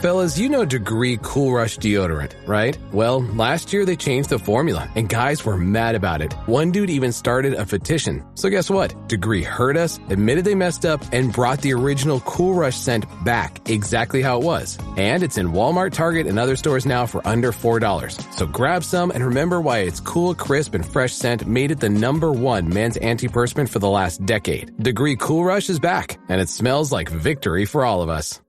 Fellas, you know Degree Cool Rush deodorant, right? Well, last year they changed the formula, and guys were mad about it. One dude even started a petition. So guess what? Degree heard us, admitted they messed up, and brought the original Cool Rush scent back exactly how it was. And it's in Walmart, Target, and other stores now for under $4. So grab some and remember why its cool, crisp, and fresh scent made it the #1 men's antiperspirant for the last decade. Degree Cool Rush is back, and it smells like victory for all of us.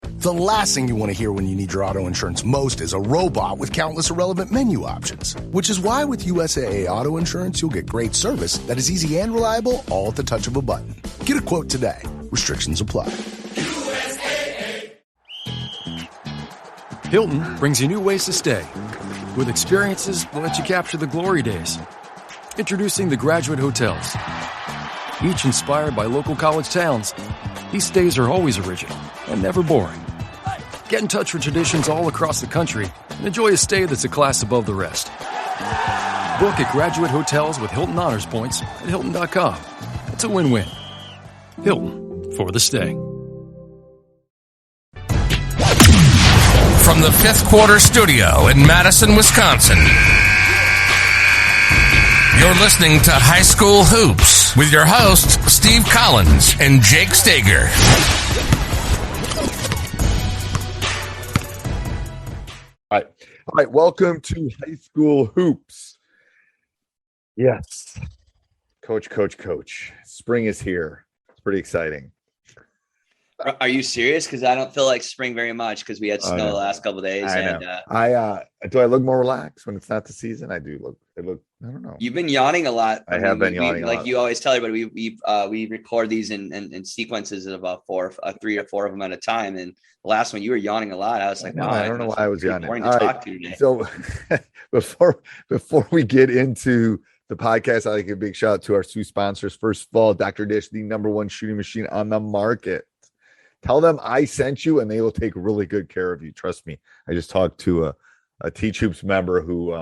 The last thing you want to hear when you need your auto insurance most is a robot with countless irrelevant menu options. Which is why with USAA Auto Insurance, you'll get great service that is easy and reliable, all at the touch of a button. Get a quote today. Restrictions apply. USAA. Hilton brings you new ways to stay, with experiences that let you capture the glory days. Introducing the Graduate Hotels. Each inspired by local college towns, these stays are always original and never boring. Get in touch with traditions all across the country and enjoy a stay that's a class above the rest. Book at Graduate Hotels with Hilton Honors Points at Hilton.com. It's a win-win. Hilton, for the stay. From the Fifth Quarter Studio in Madison, Wisconsin, you're listening to High School Hoops with your hosts, Steve Collins and Jake Stager. All right. Welcome to High School Hoops. Yes. Coach. Spring is here. It's pretty exciting. Are you serious? Because I don't feel like spring very much because we had snow the last couple of days. Do I look more relaxed when it's not the season? I do look. I don't know. You've been yawning a lot. I have been yawning a lot. Like you always tell everybody, we record these in sequences of about 3 or 4 of them at a time. And the last one, you were yawning a lot. I was like, no, I don't know why I was yawning. All right. So before we get into the podcast, I'd like to give a big shout out to our 2 sponsors. First of all, Dr. Dish, the #1 shooting machine on the market. Tell them I sent you, and they will take really good care of you. Trust me. I just talked to a Teach Hoops member who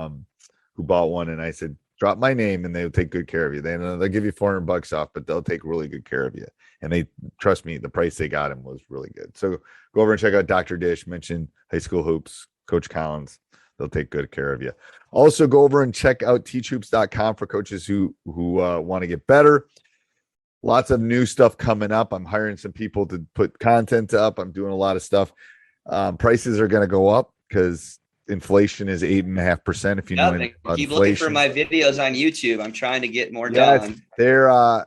bought one, and I said, drop my name, and they'll take good care of you. They'll give you $400 off, but they'll take really good care of you. And they trust me, the price they got him was really good. So go over and check out Dr. Dish. Mention High School Hoops, Coach Collins. They'll take good care of you. Also, go over and check out teachhoops.com for coaches who want to get better. Lots of new stuff coming up. I'm hiring some people to put content up. I'm doing a lot of stuff. Prices are going to go up because inflation is 8.5%. If you know anything about keep inflation. looking for my videos on YouTube. I'm trying to get more done. They're I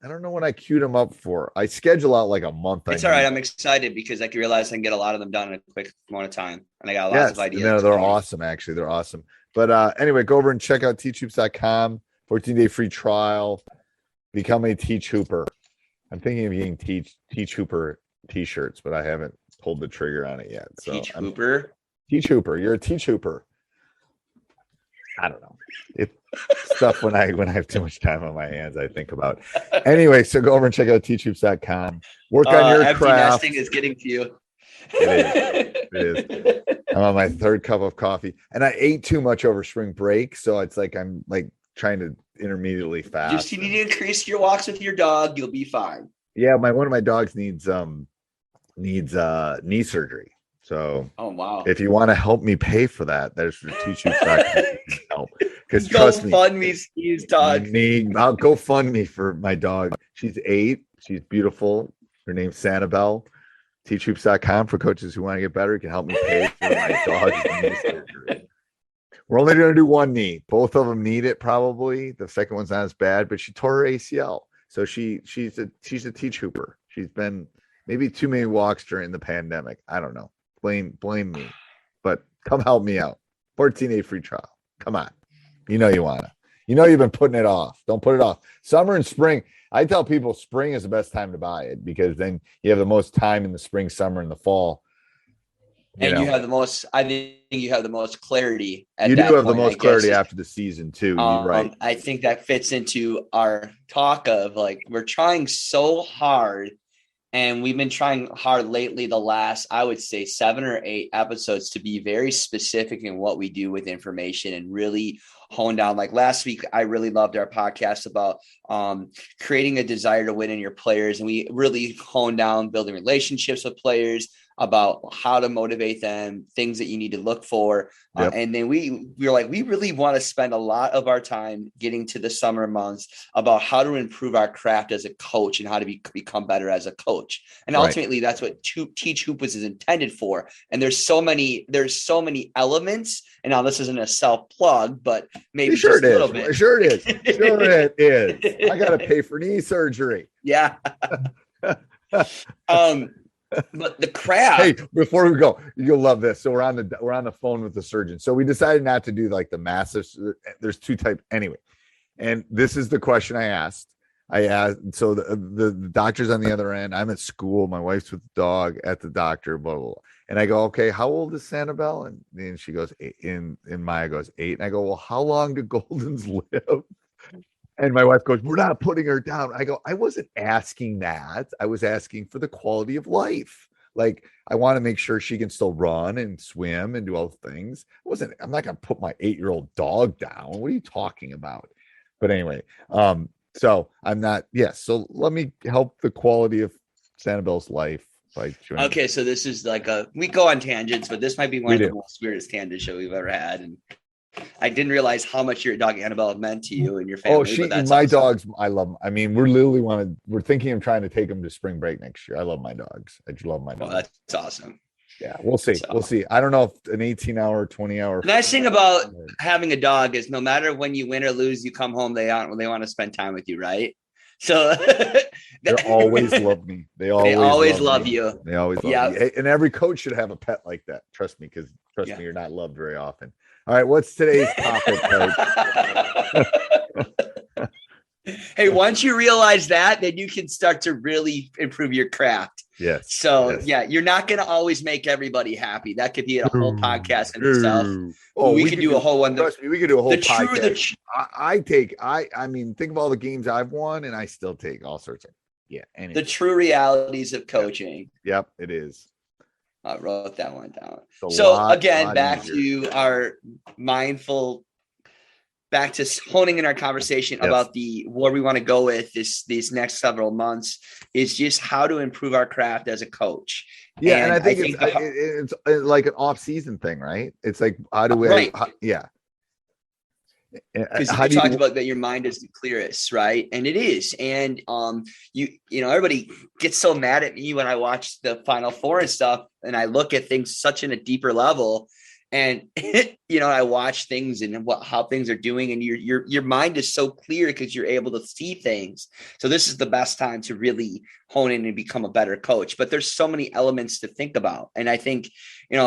don't know when I queued them up for. I schedule out like a month. It's all right. I'm excited because I realize I can get a lot of them done in a quick amount of time. And I got lots of ideas. No, they're awesome. Actually, they're awesome. But anyway, go over and check out teachhoops.com. 14-day free trial. Become a Teach Hooper. I'm thinking of getting Teach Hooper t-shirts, but I haven't pulled the trigger on it yet. So Teach Hooper. Teach Hooper. You're a Teach Hooper. I don't know. It's stuff when I have too much time on my hands, I think about. Anyway, so go over and check out teachhoops.com. Work on your empty craft. nesting is getting to you. It is. I'm on my 3rd cup of coffee, and I ate too much over spring break, so it's like I'm like trying to intermediately fast. You need to increase your walks with your dog. You'll be fine. Yeah, one of my dogs needs knee surgery. So, oh wow! If you want to help me pay for that, there's for teachhoops.com help. Because trust me, fund me, Steve's dog. I'll go fund me for my dog. She's 8. She's beautiful. Her name's Sanibel. Teachhoops.com for coaches who want to get better. You can help me pay for my dog's knee surgery. We're only going to do one knee. Both of them need it probably. The second one's not as bad, but she tore her ACL. So she's a Teach Hooper. She's been maybe too many walks during the pandemic. I don't know. Blame me. But come help me out. 14-day free trial. Come on. You know you want to. You know you've been putting it off. Don't put it off. Summer and spring. I tell people spring is the best time to buy it because then you have the most time in the spring, summer, and the fall. You have the most. I think you have the most clarity. You do have the most clarity after the season too. You're right. I think that fits into our talk of like we're trying so hard, and we've been trying hard lately. The last, I would say, 7 or 8 episodes to be very specific in what we do with information and really hone down. Like last week, I really loved our podcast about creating a desire to win in your players, and we really honed down building relationships with players. about how to motivate them, things that you need to look for. And then we were like, we really want to spend a lot of our time getting to the summer months about how to improve our craft as a coach and how to become better as a coach. And ultimately that's what Teach Hoopers is intended for. And there's so many elements. And now this isn't a self plug, but maybe just a little bit. Sure it is. Sure it is. I got to pay for knee surgery. Yeah. But the craft. Hey, before we go, you'll love this. So we're on the phone with the surgeon. So we decided not to do like the massive. There's two types anyway, and this is the question I asked. So the doctor's on the other end. I'm at school. My wife's with the dog at the doctor. Blah blah. Blah. And I go, okay, how old is Sanibel? And then she goes, and Maya goes 8. And I go, well, how long do Goldens live? And my wife goes, we're not putting her down. I go, I wasn't asking that. I was asking for the quality of life. Like, I want to make sure she can still run and swim and do all the things. I'm not going to put my 8-year-old dog down. What are you talking about? But anyway, so I'm not, yes. So let me help the quality of Sanibel's life by joining. Okay. So this is like we go on tangents, but this might be one of the most weirdest tangent show we've ever had. And I didn't realize how much your dog Annabelle meant to you and your family. My dogs, I love them. I mean, we're thinking of trying to take them to spring break next year. I love my dogs. I just love my dogs. Oh, that's awesome. Yeah, we'll see. We'll see. I don't know if an 18-hour, 20-hour. The nice thing about having a dog is no matter when you win or lose, you come home, they want to spend time with you, right? So they always love me. They always love you. They always love me. And every coach should have a pet like that. Trust me, because me, you're not loved very often. All right, what's today's topic, Coach? Hey, once you realize that, then you can start to really improve your craft. Yes. So you're not going to always make everybody happy. That could be a whole podcast in itself. We could do a whole one. Trust me, we could do a whole podcast. I mean, think of all the games I've won, and I still take all sorts of the true realities of coaching. Yep, it is. I wrote that one down. So again, back to our back to honing in our conversation about where we want to go with these next several months is just how to improve our craft as a coach. Yeah. And I think it's like an off-season thing, right? It's like, how do we, because you talked about that your mind is the clearest, right? And it is. And everybody gets so mad at me when I watch the Final Four and stuff, and I look at things such in a deeper level. And I watch things and how things are doing, and your mind is so clear because you're able to see things. So this is the best time to really hone in and become a better coach. But there's so many elements to think about, and I think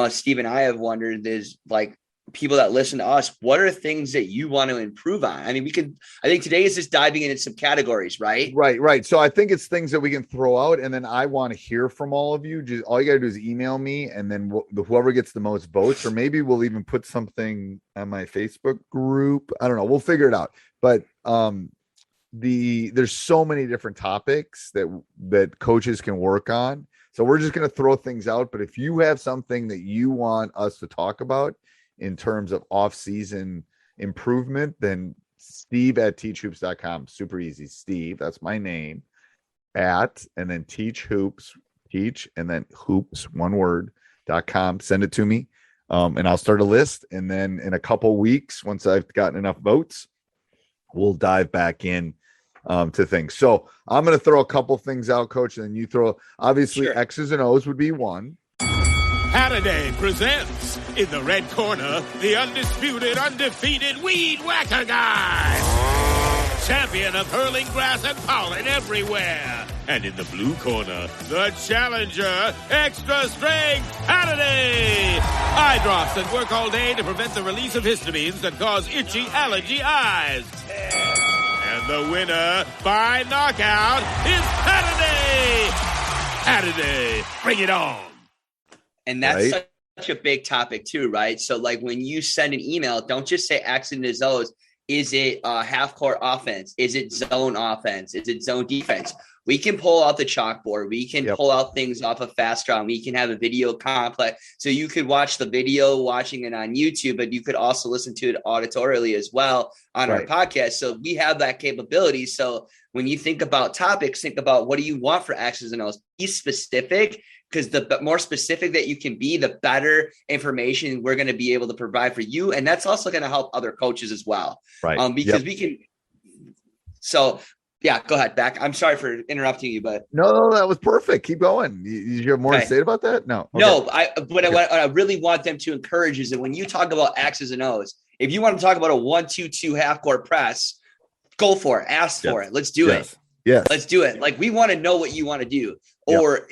Steve and I have wondered is like, people that listen to us, what are things that you want to improve on? I mean, I think today is just diving into some categories, right? Right. So I think it's things that we can throw out, and then I want to hear from all of you. Just all you got to do is email me, and then whoever gets the most votes, or maybe we'll even put something on my Facebook group. I don't know. We'll figure it out. But there's so many different topics that coaches can work on. So we're just going to throw things out. But if you have something that you want us to talk about in terms of off-season improvement, then steve@teachhoops.com. Super easy. Steve, that's my name, and then teach, and then hoops, one word, .com. Send it to me, and I'll start a list. And then in a couple weeks, once I've gotten enough votes, we'll dive back in to things. So I'm going to throw a couple things out, Coach, and then you throw, obviously, X's and O's would be one. Halliday presents, in the red corner, the undisputed, undefeated Weed Whacker Guy. Champion of hurling grass and pollen everywhere. And in the blue corner, the challenger, extra strength Halliday. Eye drops that work all day to prevent the release of histamines that cause itchy allergy eyes. And the winner by knockout is Halliday. Halliday, bring it on. And that's such a big topic too, right? So like when you send an email, don't just say X and O's. Is it half court offense? Is it zone offense? Is it zone defense? We can pull out the chalkboard. We can pull out things off of Fast Draw. We can have a video complex. So you could watch the video, watching it on YouTube, but you could also listen to it auditorily as well on our podcast. So we have that capability. So when you think about topics, think about what do you want for X's and O's? Be specific. because the more specific that you can be, the better information we're going to be able to provide for you. And that's also going to help other coaches as well. Right. Because we can. So yeah, go ahead, back. I'm sorry for interrupting you, but no, that was perfect. Keep going. You have more to say about that? No. Okay. No, what I really want them to encourage is that when you talk about X's and O's, if you want to talk about a 1-2-2 half court press, go for it. Ask for it. Let's do it. Yes. Let's do it. Like, we want to know what you want to do, or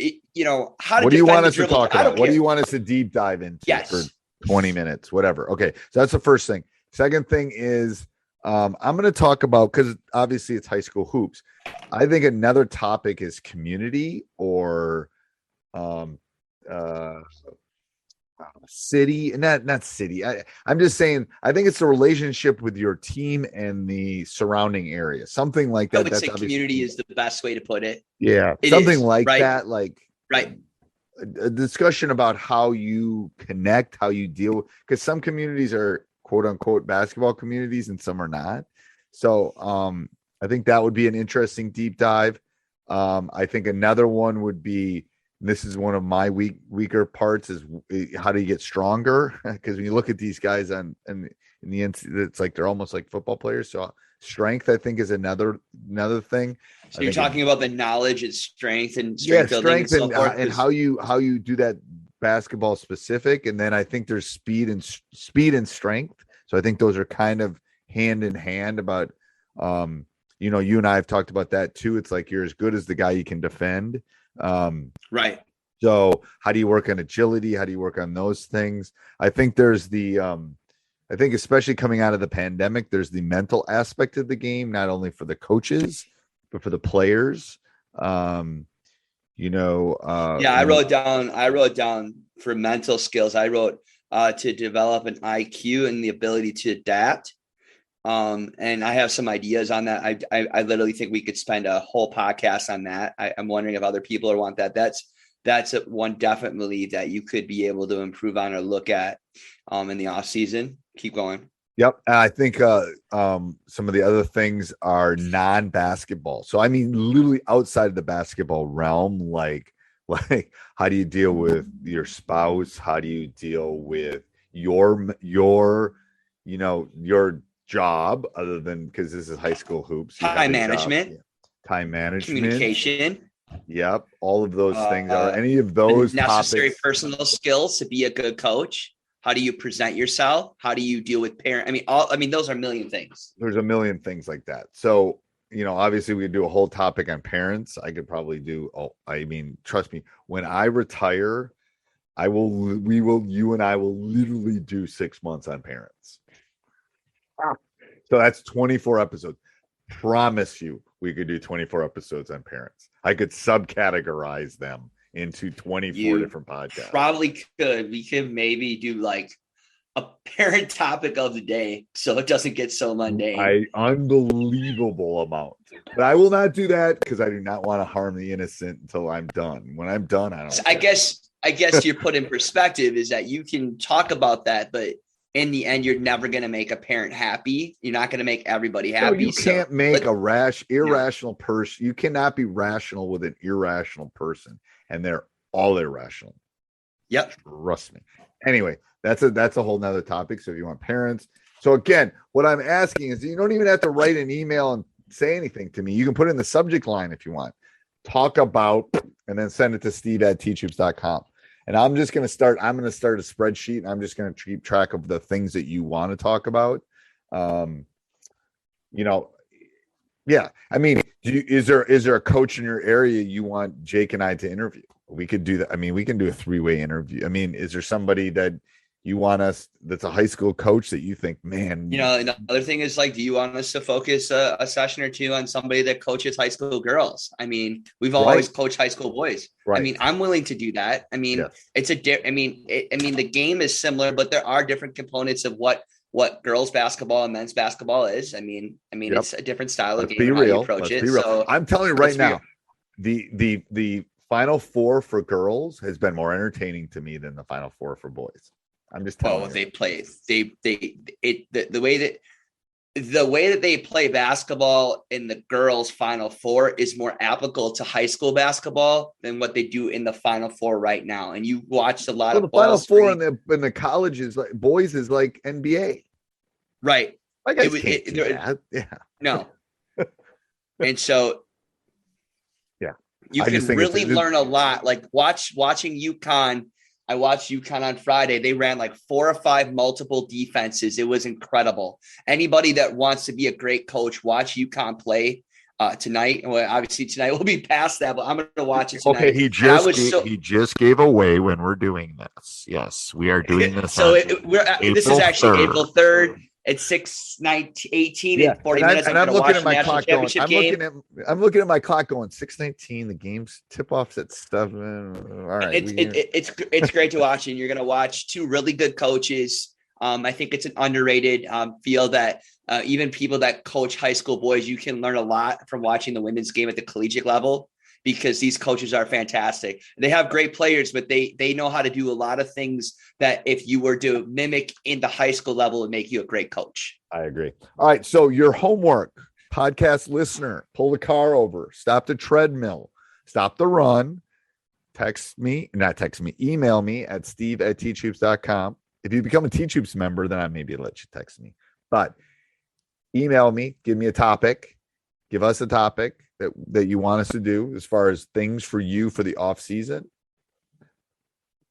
how to. What do you want us to talk about? What do you want us to deep dive into for 20 minutes? Whatever. Okay, so that's the first thing. Second thing is, I'm going to talk about, because obviously it's high school hoops. I think another topic is community or city, and not city. I'm just saying, I think it's the relationship with your team and the surrounding area, something like that. I would say community is the best way to put it. Yeah, something like that, like a discussion about how you connect, how you deal, because some communities are quote unquote basketball communities and some are not. So I think that would be an interesting deep dive. I think another one would be, this is one of my weaker parts, is how do you get stronger? Because when you look at these guys in the end, it's like they're almost like football players. So strength, I think, is another thing. So you're talking about the knowledge and strength and building and how you do that basketball specific. And then I think there's speed and strength. So I think those are kind of hand in hand. About you and I have talked about that too. It's like you're as good as the guy you can defend. Right. So how do you work on agility? How do you work on those things? I think there's I think especially coming out of the pandemic, there's the mental aspect of the game, not only for the coaches, but for the players. I wrote down for mental skills. I wrote to develop an IQ and the ability to adapt. And I have some ideas on that. I literally think we could spend a whole podcast on that. I'm wondering if other people want that. That's one definitely that you could be able to improve on or look at in the off season. Keep going. Yep. And I think some of the other things are non-basketball. So I mean, literally outside of the basketball realm, like how do you deal with your spouse? How do you deal with your job, other than, because this is high school hoops, time management, communication. Yep. All of those things. Are any of those necessary topics, personal skills to be a good coach? How do you present yourself? How do you deal with parents? Those are a million things. There's a million things like that. So, obviously we could do a whole topic on parents. I could probably trust me, when I retire, you and I will literally do 6 months on parents. So that's 24 episodes. Promise you, we could do 24 episodes on parents. I could subcategorize them into 24 different podcasts. Probably could. We could maybe do like a parent topic of the day, so it doesn't get so mundane. Unbelievable amount. But I will not do that, because I do not want to harm the innocent until I'm done. When I'm done, I don't. I guess you put in perspective is that you can talk about that, but in the end, you're never going to make a parent happy. You're not going to make everybody happy. No, you can't make irrational person. You cannot be rational with an irrational person, and they're all irrational. Yep. Trust me. Anyway, that's a whole nother topic. So if you want parents. So again, what I'm asking is, you don't even have to write an email and say anything to me. You can put it in the subject line if you want. Talk about, and then send it to steve@teachhoops.com. And I'm going to start a spreadsheet, and I'm just going to keep track of the things that you want to talk about. Yeah. I mean, is there a coach in your area you want Jake and I to interview? We could do that. I mean, we can do a 3-way interview. I mean, is there somebody that you want us, that's a high school coach that you think, man, another thing is, like, do you want us to focus a session or two on somebody that coaches high school girls? I mean, we've always coached high school boys. Right. I mean, I'm willing to do that. I mean, yes. The game is similar, but there are different components of what girls basketball and men's basketball is. It's a different style of game. How you approach it. So I'm telling you right now, the Final Four for girls has been more entertaining to me than the Final Four for boys. I'm just telling you. They play. The way that the way that they play basketball in the girls' Final Four is more applicable to high school basketball than what they do in the Final Four right now. And you watched a lot of the Final Four in the colleges, like boys, is like NBA, right? I guess yeah. No, and so yeah, you can really learn a lot. Like watching UConn. I watched UConn on Friday. They ran like 4 or 5 multiple defenses. It was incredible. Anybody that wants to be a great coach, watch UConn play tonight. Well, obviously tonight we'll be past that, but I'm going to watch it tonight. Okay, he just gave away when we're doing this. Yes, we are doing this. So this is actually April 3rd. It's 6:18 and 40 minutes. And I'm looking at my clock going. I'm looking at my clock going 6:19. The game's tip-offs at 7. All right. It's great to watch, and you're going to watch 2 really good coaches. I think it's an underrated field that even people that coach high school boys, you can learn a lot from watching the women's game at the collegiate level, because these coaches are fantastic. They have great players, but they know how to do a lot of things that if you were to mimic in the high school level, would make you a great coach. I agree. All right. So your homework, podcast listener, pull the car over, stop the treadmill, stop the run, email me at steve@teachhoops.com. If you become a Teach Hoops member, then I maybe let you text me. But email me, give me a topic, give us a topic that you want us to do as far as things for you for the off season.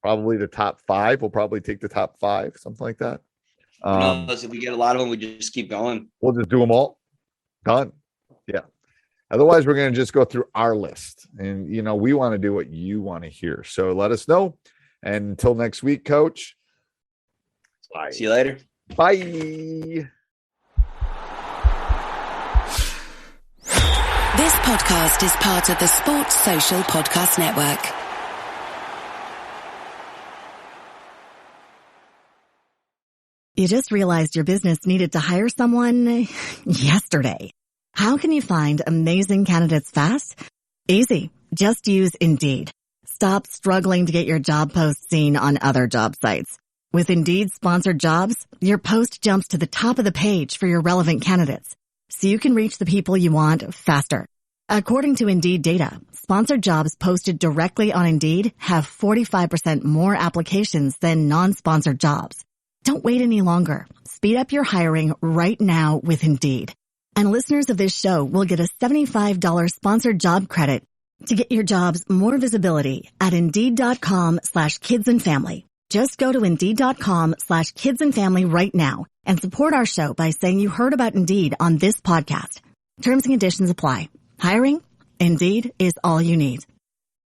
Probably the top 5. We'll probably take the top 5, something like that. If we get a lot of them, we just keep going. We'll just do them all. Done. Yeah. Otherwise, we're going to just go through our list, and we want to do what you want to hear. So let us know. And until next week, Coach. Bye. See you later. Bye. This podcast is part of the Sports Social Podcast Network. You just realized your business needed to hire someone yesterday. How can you find amazing candidates fast? Easy. Just use Indeed. Stop struggling to get your job post seen on other job sites. With Indeed sponsored jobs, your post jumps to the top of the page for your relevant candidates, so you can reach the people you want faster. According to Indeed data, sponsored jobs posted directly on Indeed have 45% more applications than non-sponsored jobs. Don't wait any longer. Speed up your hiring right now with Indeed. And listeners of this show will get a $75 sponsored job credit to get your jobs more visibility at Indeed.com/kidsandfamily. Just go to Indeed.com/kidsandfamily right now and support our show by saying you heard about Indeed on this podcast. Terms and conditions apply. Hiring? Indeed is all you need.